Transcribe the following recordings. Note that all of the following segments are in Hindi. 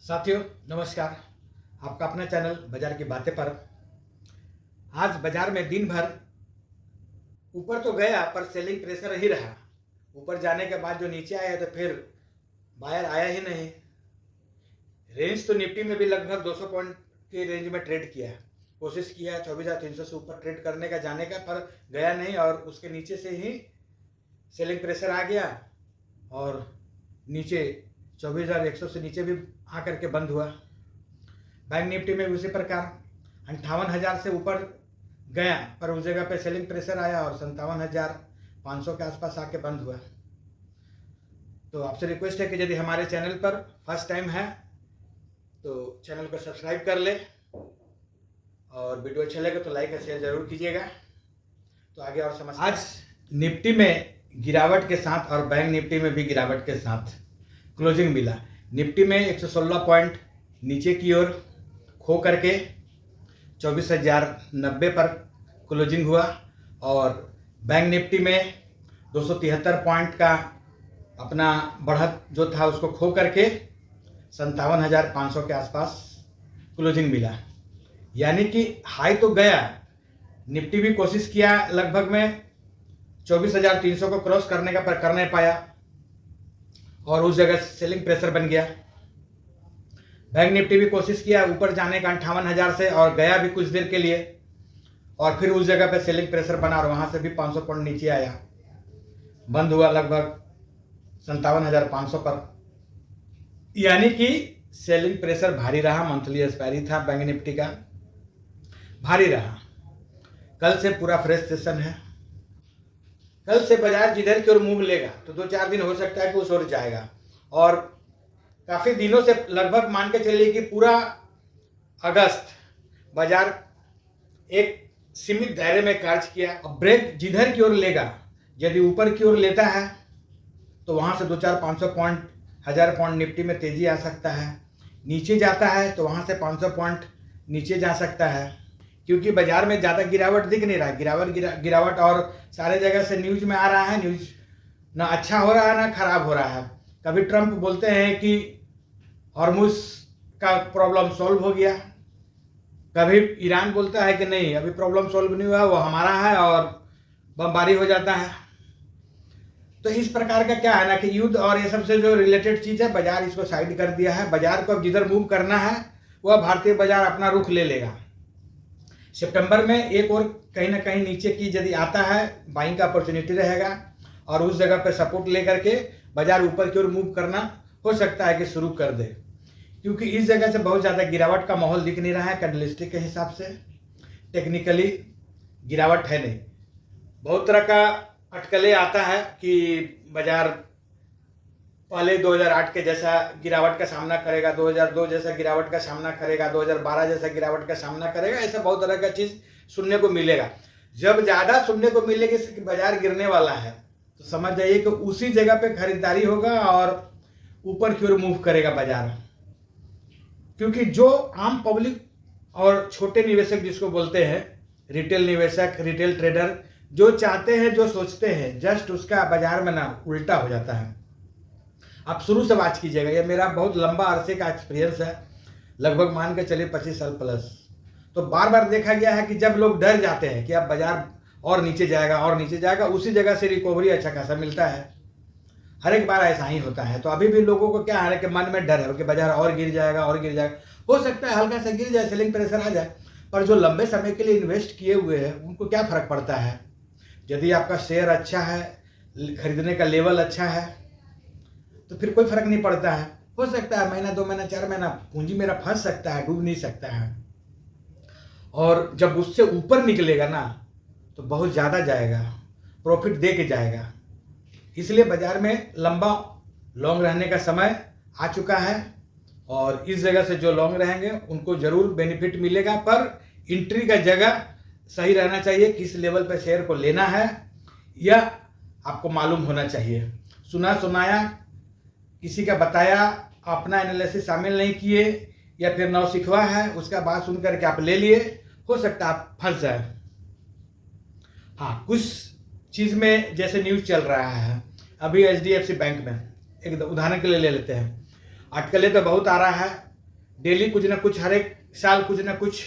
साथियों नमस्कार। आपका अपना चैनल बाजार की बातें पर। आज बाजार में दिन भर ऊपर तो गया पर सेलिंग प्रेशर ही रहा। ऊपर जाने के बाद जो नीचे आया तो फिर बायर आया ही नहीं। रेंज तो निफ्टी में भी लगभग 200 पॉइंट की रेंज में ट्रेड किया, कोशिश किया 24,300 से ऊपर ट्रेड करने का जाने का, पर गया नहीं और उसके नीचे से ही सेलिंग प्रेशर आ गया और नीचे 24,100 से नीचे भी आकर के बंद हुआ। बैंक निफ्टी में उसी प्रकार 58,000 से ऊपर गया पर उस जगह पे सेलिंग प्रेशर आया और 57,500 के आसपास आके बंद हुआ। तो आपसे रिक्वेस्ट है कि यदि हमारे चैनल पर फर्स्ट टाइम है तो चैनल को सब्सक्राइब कर ले और वीडियो अच्छा लगे तो लाइक और शेयर जरूर कीजिएगा। तो आगे और समझ। आज निफ्टी में गिरावट के साथ और बैंक निफ्टी में भी गिरावट के साथ क्लोजिंग मिला। निफ्टी में 116 पॉइंट नीचे की ओर खो करके 24,090 पर क्लोजिंग हुआ और बैंक निफ्टी में 273 पॉइंट का अपना बढ़त जो था उसको खो करके 57,500 के आसपास क्लोजिंग मिला। यानी कि हाई तो गया, निफ्टी भी कोशिश किया लगभग में 24,300 को क्रॉस करने का, पर कर नहीं पाया और उस जगह सेलिंग प्रेशर बन गया। बैंक निफ्टी भी कोशिश किया ऊपर जाने का 58,000 से और गया भी कुछ देर के लिए और फिर उस जगह पे सेलिंग प्रेशर बना और वहां से भी 500 पॉइंट नीचे आया, बंद हुआ लगभग 57,500 पर। यानी कि सेलिंग प्रेशर भारी रहा। मंथली एक्सपायरी था बैंक निफ्टी का, भारी रहा। कल से पूरा फ्रेश सेशन है। कल से बाजार जिधर की ओर मूव लेगा तो 2-4 दिन हो सकता है कि उस ओर जाएगा और काफ़ी दिनों से लगभग मान के चलिए कि पूरा अगस्त बाजार एक सीमित दायरे में कार्य किया। अब ब्रेक जिधर की ओर लेगा, यदि ऊपर की ओर लेता है तो वहाँ से 2-4-500 पॉइंट 1000 पॉइंट निफ्टी में तेजी आ सकता है। नीचे जाता है तो वहाँ से 500 पॉइंट नीचे जा सकता है, क्योंकि बाजार में ज़्यादा गिरावट दिख नहीं रहा। गिरावट और सारे जगह से न्यूज में आ रहा है। न्यूज ना अच्छा हो रहा है ना खराब हो रहा है। कभी ट्रंप बोलते हैं कि हॉर्मुज का प्रॉब्लम सॉल्व हो गया, कभी ईरान बोलता है कि नहीं अभी प्रॉब्लम सॉल्व नहीं हुआ, वो हमारा है, और बमबारी हो जाता है। तो इस प्रकार का क्या है ना कि युद्ध और ये सबसे जो रिलेटेड चीज़ है, बाजार इसको साइड कर दिया है। बाजार को अब जिधर मूव करना है वह भारतीय बाजार अपना रुख ले लेगा। सितंबर में एक और कहीं ना कहीं नीचे की यदि आता है, बाइंग का अपॉर्चुनिटी रहेगा और उस जगह पे सपोर्ट लेकर के बाजार ऊपर की ओर मूव करना हो सकता है कि शुरू कर दे, क्योंकि इस जगह से बहुत ज़्यादा गिरावट का माहौल दिख नहीं रहा है। कैंडलस्टिक के हिसाब से टेक्निकली गिरावट है नहीं। बहुत तरह का अटकलें आता है कि बाजार पहले 2008 के जैसा गिरावट का सामना करेगा, 2002 जैसा गिरावट का सामना करेगा, 2012 जैसा गिरावट का सामना करेगा। ऐसा बहुत तरह का चीज़ सुनने को मिलेगा। जब ज़्यादा सुनने को मिलेगी कि बाजार गिरने वाला है तो समझ जाइए कि उसी जगह पे खरीदारी होगा और ऊपर की ओर मूव करेगा बाजार। क्योंकि जो आम पब्लिक और छोटे निवेशक जिसको बोलते हैं, रिटेल निवेशक, रिटेल ट्रेडर, जो चाहते हैं, जो सोचते हैं, जस्ट उसका बाजार में ना उल्टा हो जाता है। आप शुरू से वाच कीजिएगा। ये मेरा बहुत लंबा अरसे का एक्सपीरियंस है, लगभग मान के चलिए 25 साल प्लस। तो बार बार देखा गया है कि जब लोग डर जाते हैं कि अब बाजार और नीचे जाएगा और नीचे जाएगा, उसी जगह से रिकवरी अच्छा खासा मिलता है। हर एक बार ऐसा ही होता है। तो अभी भी लोगों को क्या है कि मन में डर है कि बाजार और गिर जाएगा और गिर जाएगा। हो सकता है हल्का सा गिर जाए, सेलिंग प्रेशर आ जाए, पर जो लंबे समय के लिए इन्वेस्ट किए हुए हैं उनको क्या फ़र्क पड़ता है। यदि आपका शेयर अच्छा है, खरीदने का लेवल अच्छा है, तो फिर कोई फर्क नहीं पड़ता है। हो सकता है महीना, 2 महीना, 4 महीना पूंजी मेरा फंस सकता है, डूब नहीं सकता है, और जब उससे ऊपर निकलेगा ना तो बहुत ज़्यादा जाएगा, प्रॉफिट दे के जाएगा। इसलिए बाजार में लंबा लॉन्ग रहने का समय आ चुका है और इस जगह से जो लॉन्ग रहेंगे उनको ज़रूर बेनिफिट मिलेगा, पर एंट्री का जगह सही रहना चाहिए। किस लेवल पर शेयर को लेना है यह आपको मालूम होना चाहिए। सुना सुनाया, किसी का बताया, अपना एनालिसिस शामिल नहीं किए, या फिर नौसिखवा है उसका बात सुन करके आप ले लिए, हो सकता है आप फंस जाए। हाँ, कुछ चीज़ में जैसे न्यूज़ चल रहा है अभी HDFC बैंक में, एक उदाहरण के लिए ले लेते हैं। अटकलें तो बहुत आ रहा है डेली कुछ ना कुछ, हर एक साल कुछ ना कुछ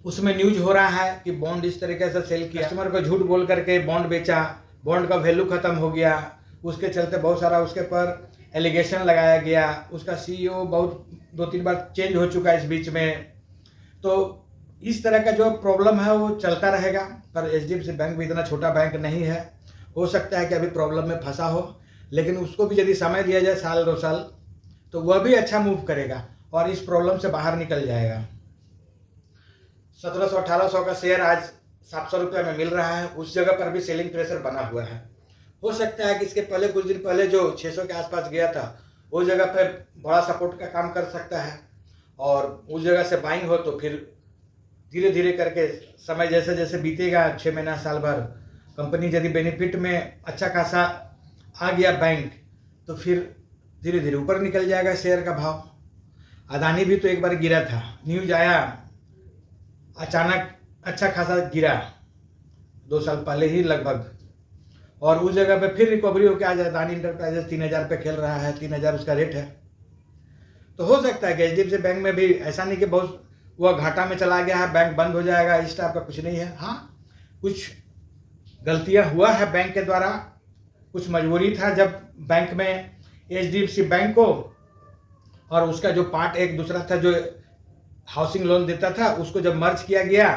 उसमें न्यूज हो रहा है कि बॉन्ड इस तरीके से सेल किया, कस्टमर को झूठ बोल करके बॉन्ड बेचा, बॉन्ड का वैल्यू खत्म हो गया, उसके चलते बहुत सारा उसके पर एलिगेशन लगाया गया, उसका सीईओ बहुत 2-3 बार चेंज हो चुका है इस बीच में। तो इस तरह का जो प्रॉब्लम है वो चलता रहेगा, पर एचडीएफसी बैंक भी इतना छोटा बैंक नहीं है, हो सकता है कि अभी प्रॉब्लम में फंसा हो, लेकिन उसको भी यदि समय दिया जाए 1-2 साल, तो वह भी अच्छा मूव करेगा और इस प्रॉब्लम से बाहर निकल जाएगा। 1700-1800 का शेयर आज 700 रुपये में मिल रहा है, उस जगह पर भी सेलिंग प्रेशर बना हुआ है। हो सकता है कि इसके पहले कुछ दिन पहले जो 600 के आसपास गया था, वो जगह पर बड़ा सपोर्ट का काम कर सकता है और उस जगह से बाइंग हो तो फिर धीरे धीरे करके समय जैसे जैसे बीतेगा, 6 महीना साल भर, कंपनी यदि बेनिफिट में अच्छा खासा आ गया बैंक, तो फिर धीरे धीरे ऊपर निकल जाएगा शेयर का भाव। अदानी भी तो एक बार गिरा था, न्यूज आया, अचानक अच्छा खासा गिरा 2 साल पहले ही लगभग, और उस जगह पे फिर रिकवरी होकर आज अदानी इंटरप्राइजेस 3000 पे खेल रहा है, 3000 उसका रेट है। तो हो सकता है कि एचडीएफसी बैंक में भी ऐसा नहीं कि बहुत वह घाटा में चला गया है, बैंक बंद हो जाएगा, इस टाइप का कुछ नहीं है। हाँ, कुछ गलतियां हुआ है बैंक के द्वारा, कुछ मजबूरी था जब बैंक में एचडीएफसी बैंक को और उसका जो पार्ट एक दूसरा था जो हाउसिंग लोन देता था, उसको जब मर्ज किया गया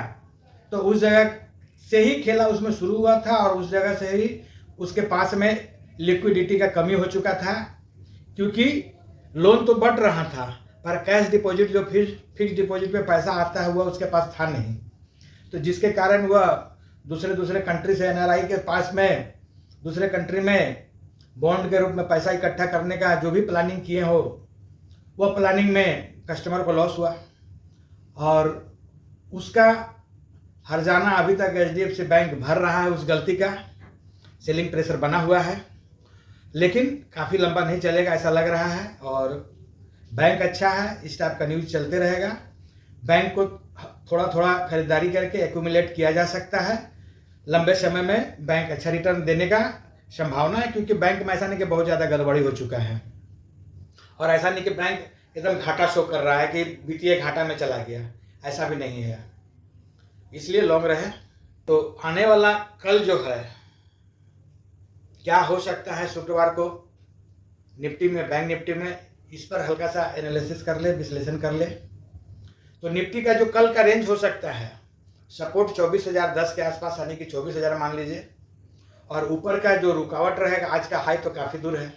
तो उस जगह से ही खेला उसमें शुरू हुआ था और उस जगह से ही उसके पास में लिक्विडिटी का कमी हो चुका था, क्योंकि लोन तो बढ़ रहा था पर कैश डिपॉजिट जो फिक्स डिपॉजिट में पैसा आता है वह उसके पास था नहीं, तो जिसके कारण वह दूसरे कंट्री से एनआरआई के पास में दूसरे कंट्री में बॉन्ड के रूप में पैसा इकट्ठा करने का जो भी प्लानिंग किए हो, वह प्लानिंग में कस्टमर को लॉस हुआ और उसका हर्जाना अभी तक एचडीएफसी बैंक भर रहा है उस गलती का। सेलिंग प्रेशर बना हुआ है, लेकिन काफ़ी लंबा नहीं चलेगा ऐसा लग रहा है और बैंक अच्छा है, इस टाइप का न्यूज़ चलते रहेगा। बैंक को थोड़ा थोड़ा खरीदारी करके एक्यूमुलेट किया जा सकता है, लंबे समय में बैंक अच्छा रिटर्न देने का संभावना है, क्योंकि बैंक में ऐसा नहीं कि बहुत ज़्यादा गड़बड़ी हो चुका है और ऐसा नहीं कि बैंक एकदम घाटा शो कर रहा है कि वित्तीय घाटा में चला गया, ऐसा भी नहीं है। इसलिए लॉन्ग रहे। तो आने वाला कल जो है क्या हो सकता है शुक्रवार को निफ्टी में, बैंक निफ्टी में, इस पर हल्का सा एनालिसिस कर ले, विश्लेषण कर ले। तो निफ्टी का जो कल का रेंज हो सकता है, सपोर्ट 24,010 के आसपास, यानी कि 24,000 मान लीजिए, और ऊपर का जो रुकावट रहेगा, आज का हाई तो काफ़ी दूर है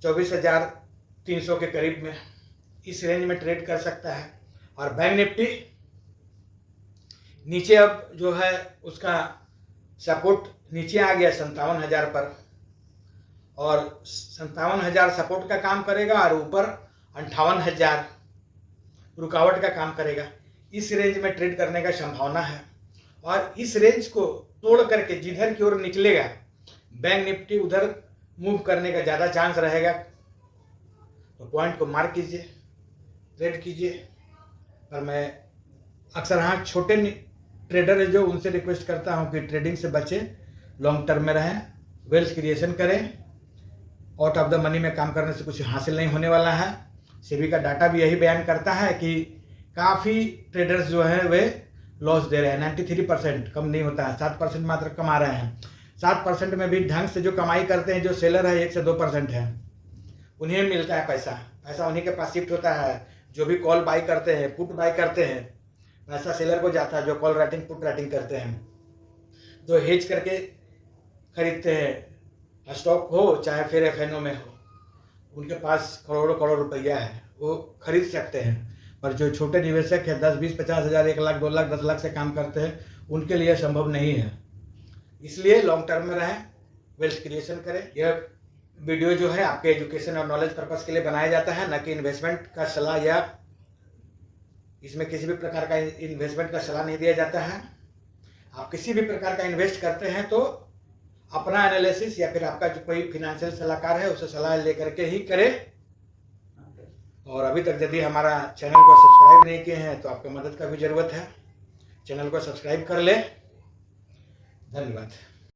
24,300 के करीब में, इस रेंज में ट्रेड कर सकता है। और बैंक निफ्टी नीचे अब जो है उसका सपोर्ट नीचे आ गया 57,000 पर, और 57,000 सपोर्ट का काम करेगा और ऊपर 58,000 रुकावट का काम करेगा। इस रेंज में ट्रेड करने का संभावना है और इस रेंज को तोड़ करके जिधर की ओर निकलेगा बैंक निफ्टी उधर मूव करने का ज़्यादा चांस रहेगा। तो पॉइंट को मार्क कीजिए, ट्रेड कीजिए। पर मैं अक्सर हाँ छोटे ट्रेडर है जो, उनसे रिक्वेस्ट करता हूँ कि ट्रेडिंग से बचें, लॉन्ग टर्म में रहें, वेल्थ क्रिएशन करें। आउट ऑफ द मनी में काम करने से कुछ हासिल नहीं होने वाला है। सेबी का डाटा भी यही बयान करता है कि काफ़ी ट्रेडर्स जो हैं वे लॉस दे रहे हैं, 93%, कम नहीं होता है, 7% मात्र कमा रहे हैं। 7% में भी ढंग से जो कमाई करते हैं, जो सेलर है 1 से 2% है, उन्हें मिलता है पैसा, पैसा उन्हीं के पास शिफ्ट होता है। जो भी कॉल बाई करते हैं, पुट बाई करते हैं, पैसा सेलर को जाता है, जो कॉल राइटिंग पुट राइटिंग करते हैं, जो हेज करके खरीदते हैं, स्टॉक हो चाहे फिर एफएनओ में हो, उनके पास करोड़ों करोड़ रुपया है, वो खरीद सकते हैं। पर जो छोटे निवेशक है 10, 20, 50 हज़ार, 1 लाख, 2 लाख, 10 लाख से काम करते हैं, उनके लिए संभव नहीं है। इसलिए लॉन्ग टर्म में रहें, वेल्थ क्रिएशन करें। यह वीडियो जो है आपके एजुकेशन और नॉलेज पर्पस के लिए बनाया जाता है, न कि इन्वेस्टमेंट का सलाह, या इसमें किसी भी प्रकार का इन्वेस्टमेंट का सलाह नहीं दिया जाता है। आप किसी भी प्रकार का इन्वेस्ट करते हैं तो अपना एनालिसिस या फिर आपका जो कोई फिनेंशियल सलाहकार है उससे सलाह लेकर के ही करें। और अभी तक यदि हमारा चैनल को सब्सक्राइब नहीं किए हैं तो आपको मदद का भी ज़रूरत है, चैनल को सब्सक्राइब कर ले। धन्यवाद।